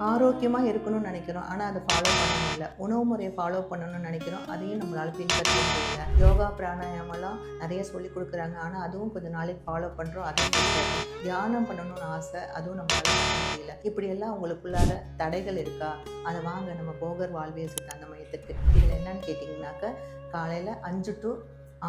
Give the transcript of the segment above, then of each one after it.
ஆரோக்கியமாக இருக்கணும்னு நினைக்கிறோம், ஆனால் அதை ஃபாலோ பண்ண முடியல. உணவு முறையை ஃபாலோ பண்ணணும்னு நினைக்கிறோம், அதையும் நம்மளால் பின்பற்ற முடியல. யோகா பிராணாயாமெல்லாம் நிறைய சொல்லி கொடுக்குறாங்க, ஆனால் அதுவும் கொஞ்சம் நாளைக்கு ஃபாலோ பண்ணுறோம், அதையும் பிடிக்காது. தியானம் பண்ணணும்னு ஆசை, அதுவும் நம்மளால் பண்ண முடியல. இப்படியெல்லாம் உங்களுக்குள்ளார தடைகள் இருக்கா? அதை வாங்க நம்ம போகர் வாழ்வியல் சித்தாந்த மையத்துக்கு. இதில் என்னன்னு கேட்டிங்கனாக்கா, காலையில் 5 to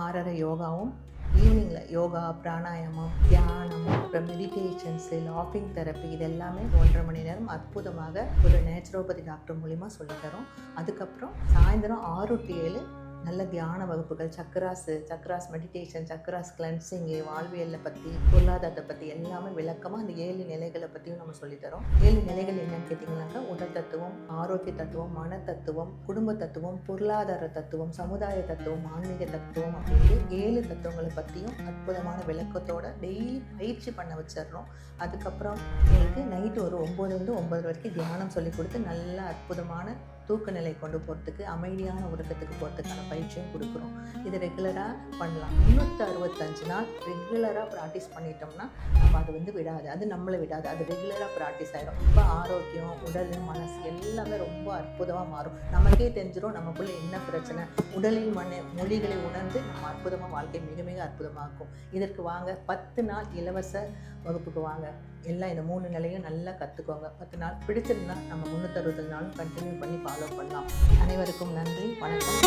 6:30 யோகாவும், ஈவினிங்கில் யோகா, பிராணாயாமம், தியானம், அப்புறம் மெடிடேஷன்ஸு, லாஃபிங் தெரப்பி, இது எல்லாமே 1.5 மணி நேரம் அற்புதமாக ஒரு நேச்சுரோபதி டாக்டர் மூலிமா சொல்லித்தரோம். அதுக்கப்புறம் சாயந்தரம் 6 to 7 நல்ல தியான வகுப்புகள், சக்ராஸ் மெடிடேஷன், சக்ராஸ் கிளென்சிங்கு, வாழ்வியலை பற்றி, பொருளாதாரத்தை பற்றி எல்லாமே விளக்கமாக அந்த 7 நிலைகளை பற்றியும் நம்ம சொல்லித்தரோம். 7 நிலைகள் என்னன்னு கேட்டிங்கனாக்கா, உடல் தத்துவம், ஆரோக்கிய தத்துவம், மன தத்துவம், குடும்ப தத்துவம், பொருளாதார தத்துவம், சமுதாய தத்துவம், ஆன்மீக தத்துவம் அப்படின்ட்டு 7 தத்துவங்களை பற்றியும் அற்புதமான விளக்கத்தோட டெய்லி பயிற்சி பண்ண வச்சிடுறோம். அதுக்கப்புறம் உங்களுக்கு நைட்டு ஒரு 9 to 9 வரைக்கும் தியானம் சொல்லி கொடுத்து நல்ல அற்புதமான தூக்க நிலை கொண்டு போகிறதுக்கு, அமைதியான உறக்கத்துக்கு போகிறதுக்கான பயிற்சியும் கொடுக்குறோம். இது ரெகுலராக பண்ணலாம். 365 நாள் ரெகுலராக ப்ராக்டிஸ் பண்ணிட்டோம்னா நம்ம அது விடாது, அது நம்மளை விடாது, அது ரெகுலராக ப்ராக்டிஸ் ஆகிடும். ரொம்ப ஆரோக்கியம், உடல், மனசு எல்லாமே ரொம்ப அற்புதமாக மாறும். நமக்கே தெரிஞ்சிடும் நமக்குள்ளே என்ன பிரச்சனை. உடலின் மொழிகளை உணர்ந்து நம்ம அற்புதமாக வாழ்க்கை மிக மிக அற்புதமாக்கும். இதற்கு வாங்க, 10 நாள் இலவச வகுப்புக்கு வாங்க. எல்லாம் இந்த 3 நிலையும் நல்லா கற்றுக்கோங்க. 10 நாள் பிடிச்சிருந்தா நம்ம 365 நாளும் கண்டினியூ பண்ணி ஃபாலோ பண்ணலாம். அனைவருக்கும் நன்றி, வணக்கம்.